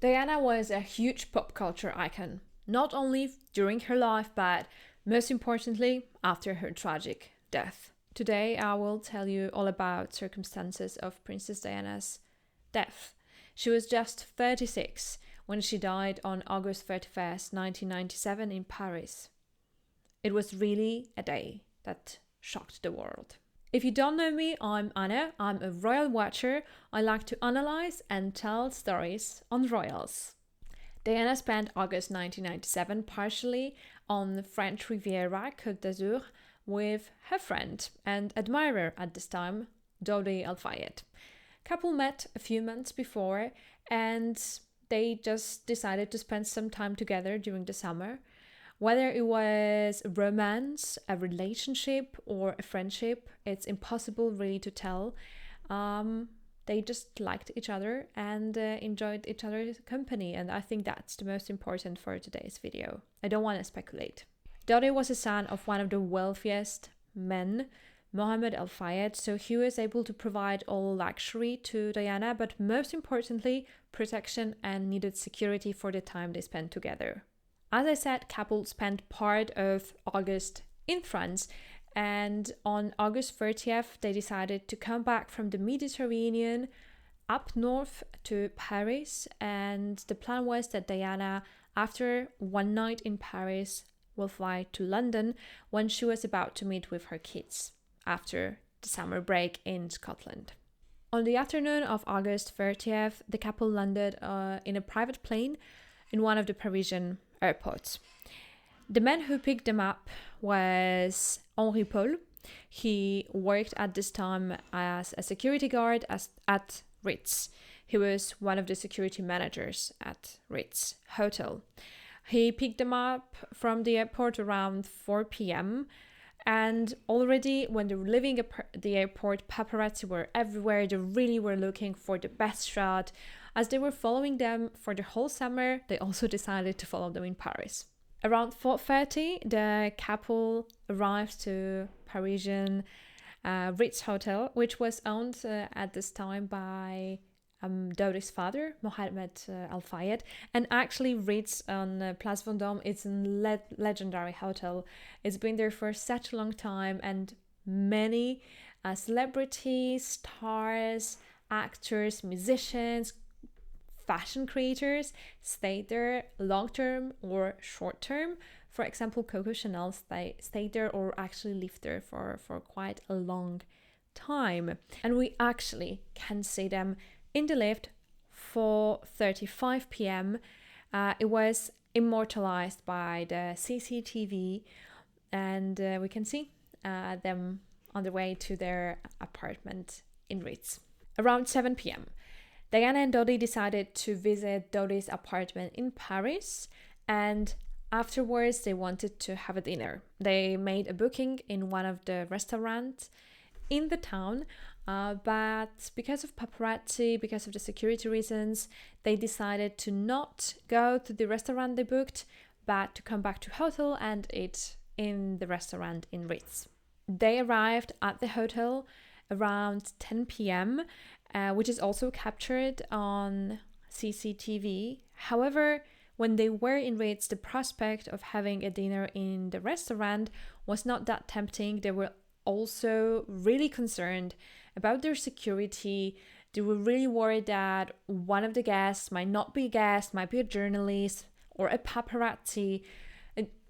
Diana was a huge pop culture icon, not only during her life, but most importantly, after her tragic death. Today, I will tell you all about circumstances of Princess Diana's death. She was just 36 when she died on August 31st, 1997 in Paris. It was really a day that shocked the world. If you don't know me, I'm Anna. I'm a royal watcher. I like to analyze and tell stories on royals. Diana spent August 1997 partially on the French Riviera, Côte d'Azur, with her friend and admirer at this time, Dodi Fayed. Couple met a few months before and they just decided to spend some time together during the summer. Whether it was a romance, a relationship, or a friendship, it's impossible really to tell. They just liked each other and enjoyed each other's company, and I think that's the most important for today's video. I don't want to speculate. Dodi was a son of one of the wealthiest men, Mohammed Al Fayed, so he was able to provide all luxury to Diana, but most importantly, protection and needed security for the time they spent together. As I said, couple spent part of August in France, and on August 30th, they decided to come back from the Mediterranean up north to Paris, and the plan was that Diana, after one night in Paris, will fly to London when she was about to meet with her kids after the summer break in Scotland. On the afternoon of August 30th, the couple landed in a private plane in one of the Parisian airports. The man who picked them up was Henri Paul. He worked at this time as a security guard at Ritz. He was one of the security managers at Ritz Hotel. He picked them up from the airport around 4 p.m. And already when they were leaving the airport, paparazzi were everywhere. They really were looking for the best shot. As they were following them for the whole summer, they also decided to follow them in Paris. Around 4:30, the couple arrived to Parisian Ritz Hotel, which was owned at this time by Dodi's father, Mohammed Al Fayed. And actually, Ritz on Place Vendôme is a legendary hotel. It's been there for such a long time, and many celebrities, stars, actors, musicians, fashion creators stayed there long-term or short-term. For example, Coco Chanel stayed there or actually lived there for quite a long time. And we actually can see them in the lift 4:35 p.m. It was immortalized by the CCTV, and we can see them on the way to their apartment in Ritz. Around 7 p.m., Diana and Dodi decided to visit Dodi's apartment in Paris, and afterwards they wanted to have a dinner. They made a booking in one of the restaurants in the town, but because of paparazzi, because of the security reasons, they decided to not go to the restaurant they booked, but to come back to hotel and eat in the restaurant in Ritz. They arrived at the hotel around 10 p.m., which is also captured on CCTV. However, when they were in Ritz, the prospect of having a dinner in the restaurant was not that tempting. They were also really concerned about their security. They were really worried that one of the guests might not be a guest, might be a journalist or a paparazzi.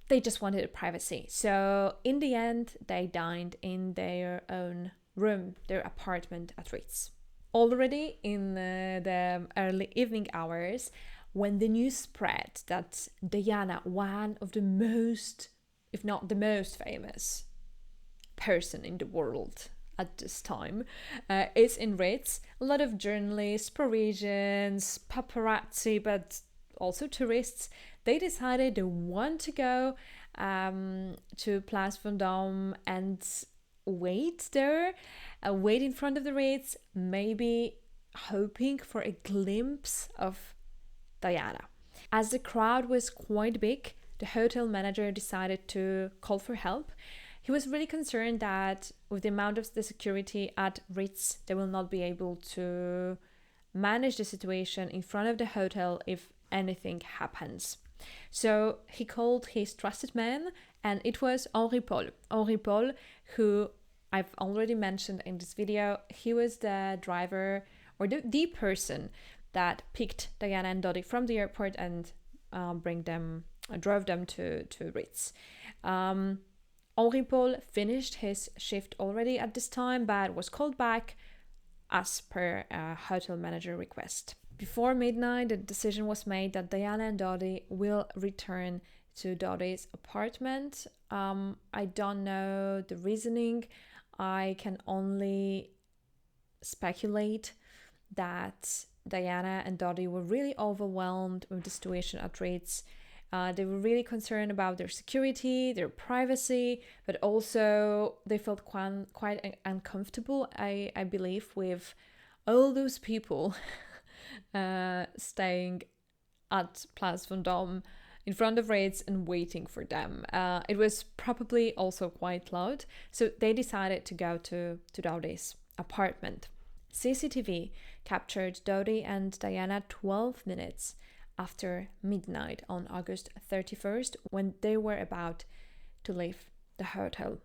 They just wanted privacy. So in the end, they dined in their own room, their apartment at Ritz. Already in the early evening hours, when the news spread that Diana, one of the most, if not the most famous person in the world at this time, is in Ritz, a lot of journalists, Parisians, paparazzi, but also tourists, they decided they want to go to Place Vendôme and wait there, wait in front of the Ritz, maybe hoping for a glimpse of Diana. As the crowd was quite big, the hotel manager decided to call for help. He was really concerned that with the amount of the security at Ritz, they will not be able to manage the situation in front of the hotel if anything happens. So he called his trusted man, and it was Henri Paul. Henri Paul, who I've already mentioned in this video, he was the driver or the person that picked Diana and Dodi from the airport and drove them to Ritz. Henri Paul finished his shift already at this time, but was called back as per a hotel manager request. Before midnight, the decision was made that Diana and Dodi will return to Dodi's apartment. I don't know the reasoning. I can only speculate that Diana and Dodi were really overwhelmed with the situation at Ritz. They were really concerned about their security, their privacy, but also they felt quite uncomfortable, I believe, with all those people staying at Place Vendôme in front of Ritz and waiting for them. It was probably also quite loud, so they decided to go to Dodi's apartment. CCTV captured Dodi and Diana 12 minutes after midnight on August 31st, when they were about to leave the hotel.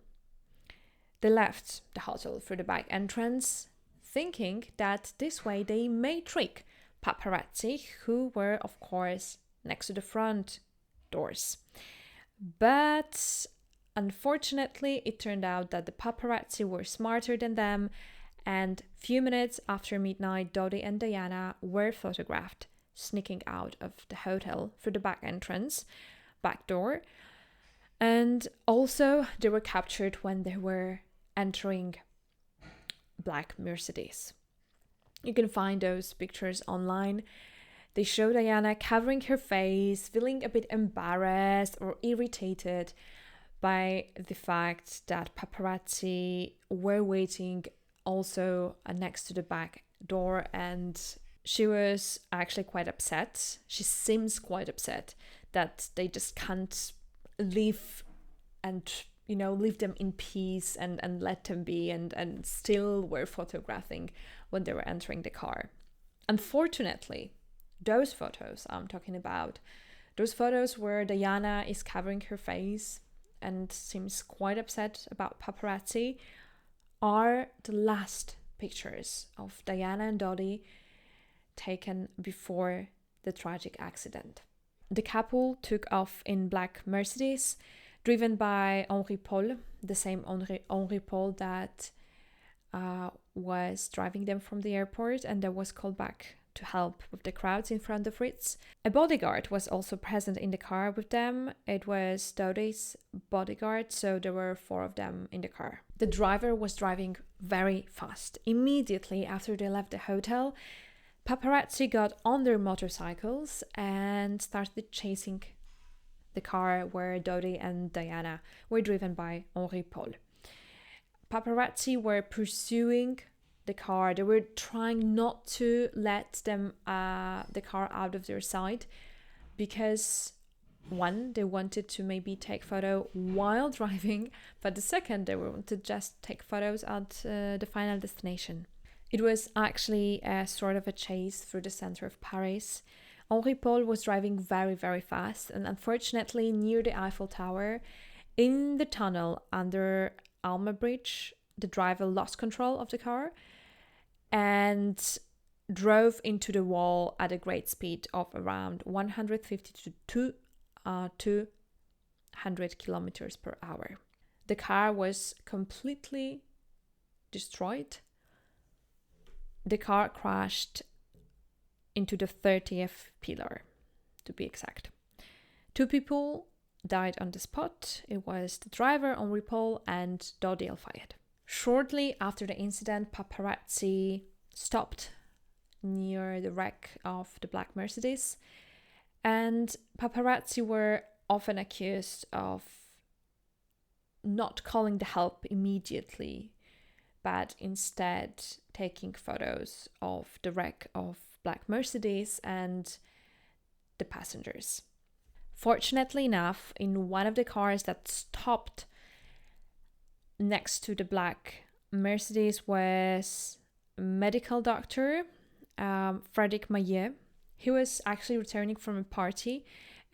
They left the hotel through the back entrance, thinking that this way they may trick paparazzi, who were, of course, next to the front doors. But unfortunately, it turned out that the paparazzi were smarter than them, and few minutes after midnight, Dodi and Diana were photographed sneaking out of the hotel through the back door. And also they were captured when they were entering black Mercedes. You can find those pictures online. They show Diana covering her face, feeling a bit embarrassed or irritated by the fact that paparazzi were waiting also next to the back door, and she was actually quite upset. She seems quite upset that they just can't leave and, leave them in peace and let them be and still were photographing when they were entering the car. Unfortunately, those photos I'm talking about, those photos where Diana is covering her face and seems quite upset about paparazzi, are the last pictures of Diana and Dodi taken before the tragic accident. The couple took off in black Mercedes, driven by Henri Paul, the same Henri Paul that was driving them from the airport and that was called back to help with the crowds in front of Ritz. A bodyguard was also present in the car with them. It was Dodi's bodyguard, so there were 4 of them in the car. The driver was driving very fast. Immediately after they left the hotel, paparazzi got on their motorcycles and started chasing the car where Dodi and Diana were driven by Henri Paul. Paparazzi were pursuing the car. They were trying not to let them the car out of their sight because one, they wanted to maybe take photo while driving, but the second, they wanted to just take photos at the final destination. It was actually a sort of a chase through the center of Paris. Henri Paul was driving very, very fast, and unfortunately near the Eiffel Tower, in the tunnel under Alma Bridge, the driver lost control of the car and drove into the wall at a great speed of around 150 to 200 kilometers per hour. The car was completely destroyed. The car crashed into the 30th pillar, to be exact. 2 people died on the spot. It was the driver, Henri Paul, and Dodi Fayed. Shortly after the incident, paparazzi stopped near the wreck of the black Mercedes, and paparazzi were often accused of not calling the help immediately, but instead taking photos of the wreck of black Mercedes and the passengers. Fortunately enough, in one of the cars that stopped next to the black Mercedes was a medical doctor Frederick Maillet. He was actually returning from a party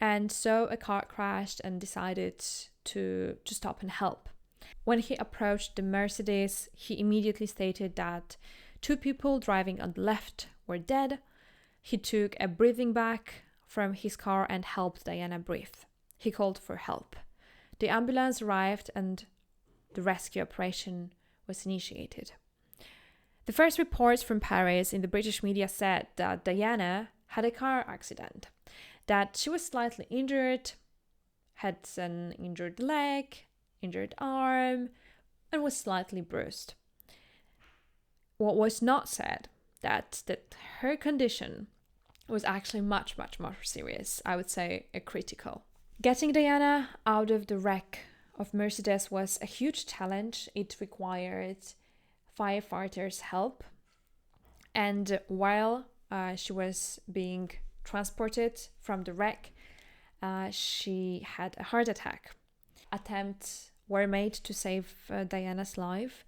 and saw a car crashed and decided to stop and help. When he approached the Mercedes, he immediately stated that 2 people driving on the left were dead. He took a breathing bag from his car and helped Diana breathe. He called for help. The ambulance arrived and the rescue operation was initiated. The first reports from Paris in the British media said that Diana had a car accident, that she was slightly injured, had an injured leg, injured arm, and was slightly bruised. What was not said that her condition was actually much, much more serious. I would say critical. Getting Diana out of the wreck of Mercedes was a huge challenge. It required firefighters' help. And while she was being transported from the wreck, she had a heart attack. Attempts were made to save Diana's life,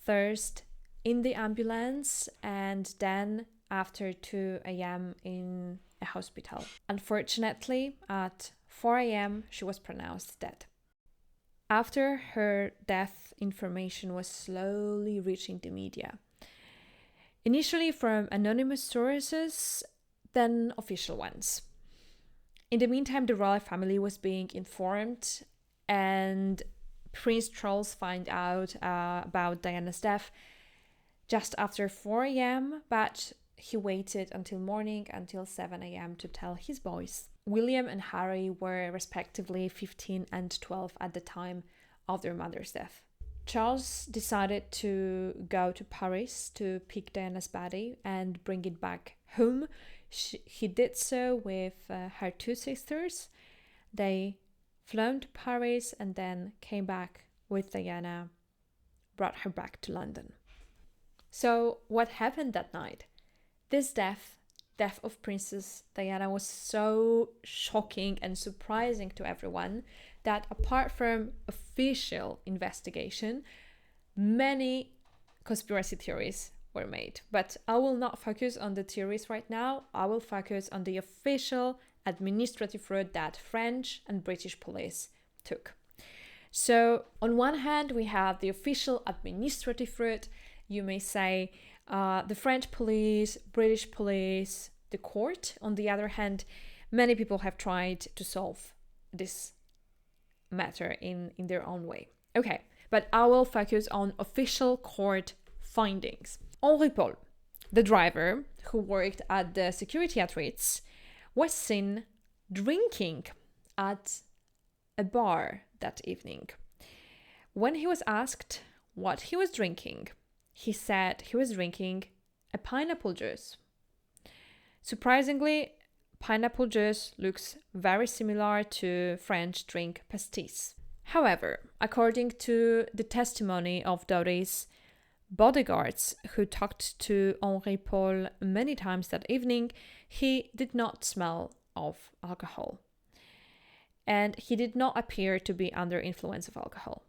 first in the ambulance and then after 2 a.m. in a hospital. Unfortunately, at 4 a.m., she was pronounced dead. After her death, information was slowly reaching the media. Initially from anonymous sources, then official ones. In the meantime, the royal family was being informed, and Prince Charles found out about Diana's death just after 4 a.m., but he waited until morning, until 7 a.m. to tell his boys. William and Harry were respectively 15 and 12 at the time of their mother's death. Charles decided to go to Paris to pick Diana's body and bring it back home. He did so with her 2 sisters. They flew to Paris and then came back with Diana, brought her back to London. So what happened that night? This death of Princess Diana was so shocking and surprising to everyone that apart from official investigation, many conspiracy theories were made. But I will not focus on the theories right now. I will focus on the official administrative route that French and British police took. So on one hand, we have the official administrative route. You may say the French police, British police, the court. On the other hand, many people have tried to solve this matter in their own way. Okay, but I will focus on official court findings. Henri Paul, the driver who worked at the security at Ritz, was seen drinking at a bar that evening. When he was asked what he was drinking, he said he was drinking a pineapple juice. Surprisingly, pineapple juice looks very similar to French drink pastis. However, according to the testimony of Dodi's bodyguards who talked to Henri Paul many times that evening, he did not smell of alcohol. And he did not appear to be under influence of alcohol.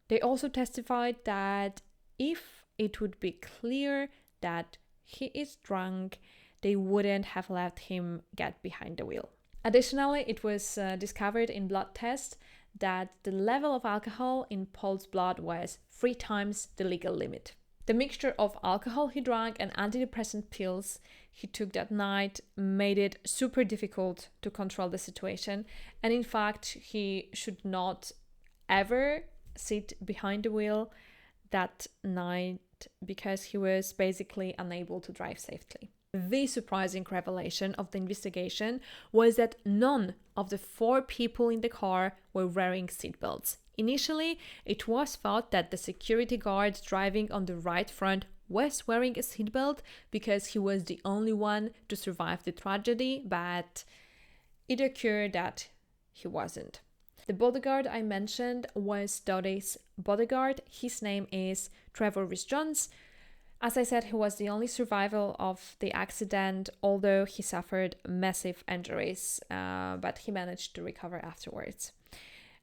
They also testified that if it would be clear that he is drunk, they wouldn't have let him get behind the wheel. Additionally, it was discovered in blood tests that the level of alcohol in Paul's blood was 3 times the legal limit. The mixture of alcohol he drank and antidepressant pills he took that night made it super difficult to control the situation, and in fact, he should not ever sit behind the wheel that night because he was basically unable to drive safely. The surprising revelation of the investigation was that none of the 4 people in the car were wearing seatbelts. Initially, it was thought that the security guard driving on the right front was wearing a seatbelt because he was the only one to survive the tragedy, but it occurred that he wasn't. The bodyguard I mentioned was Dodi's bodyguard. His name is Trevor Rhys-Jones. As I said, he was the only survivor of the accident, although he suffered massive injuries, but he managed to recover afterwards.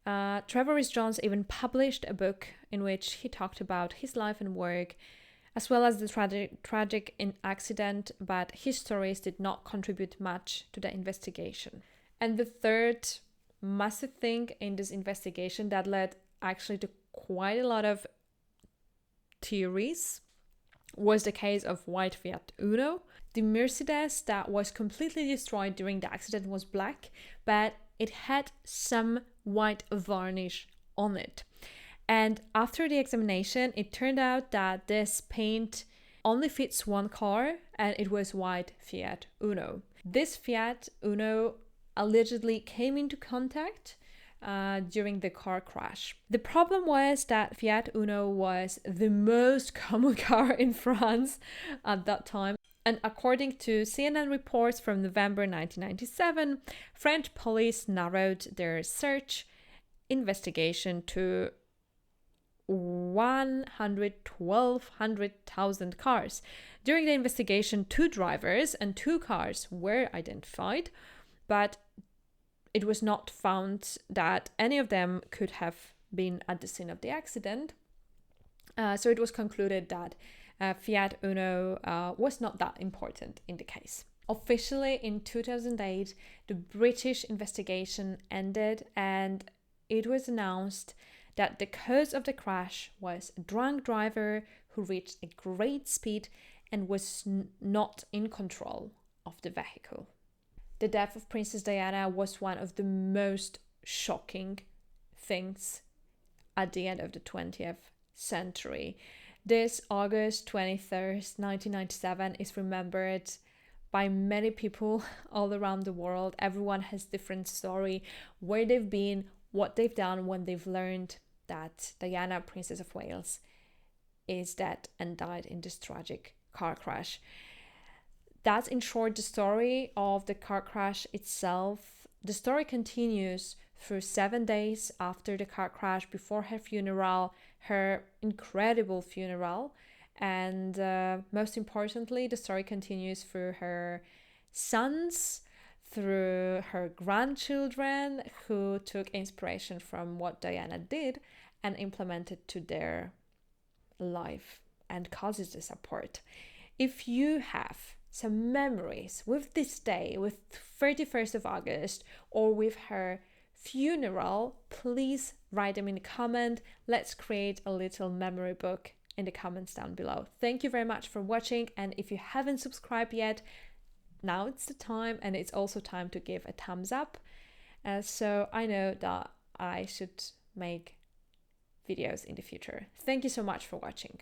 Trevor Rhys-Jones even published a book in which he talked about his life and work as well as the tragic accident, but his stories did not contribute much to the investigation. And the third massive thing in this investigation that led actually to quite a lot of theories was the case of white Fiat Uno. The Mercedes that was completely destroyed during the accident was black, but it had some white varnish on it. And after the examination, it turned out that this paint only fits one car, and it was white Fiat Uno. This Fiat Uno allegedly came into contact during the car crash. The problem was that Fiat Uno was the most common car in France at that time. And according to CNN reports from November 1997, French police narrowed their search investigation to 112,000 cars. During the investigation, 2 drivers and 2 cars were identified, but it was not found that any of them could have been at the scene of the accident. So it was concluded that Fiat Uno was not that important in the case. Officially, in 2008, the British investigation ended, and it was announced that the cause of the crash was a drunk driver who reached a great speed and was not in control of the vehicle. The death of Princess Diana was one of the most shocking things at the end of the 20th century. This August 23rd, 1997 is remembered by many people all around the world. Everyone has different story, where they've been, what they've done when they've learned that Diana, Princess of Wales, is dead and died in this tragic car crash. That's in short the story of the car crash itself. The story continues through 7 days after the car crash, before her funeral, her incredible funeral. And most importantly, the story continues through her sons, through her grandchildren, who took inspiration from what Diana did and implemented to their life and causes the support. If you have some memories with this day, with 31st of August, or with her funeral, please write them in the comment. Let's create a little memory book in the comments down below. Thank you very much for watching, and if you haven't subscribed yet, now it's the time, and it's also time to give a thumbs up, so I know that I should make videos in the future. Thank you so much for watching.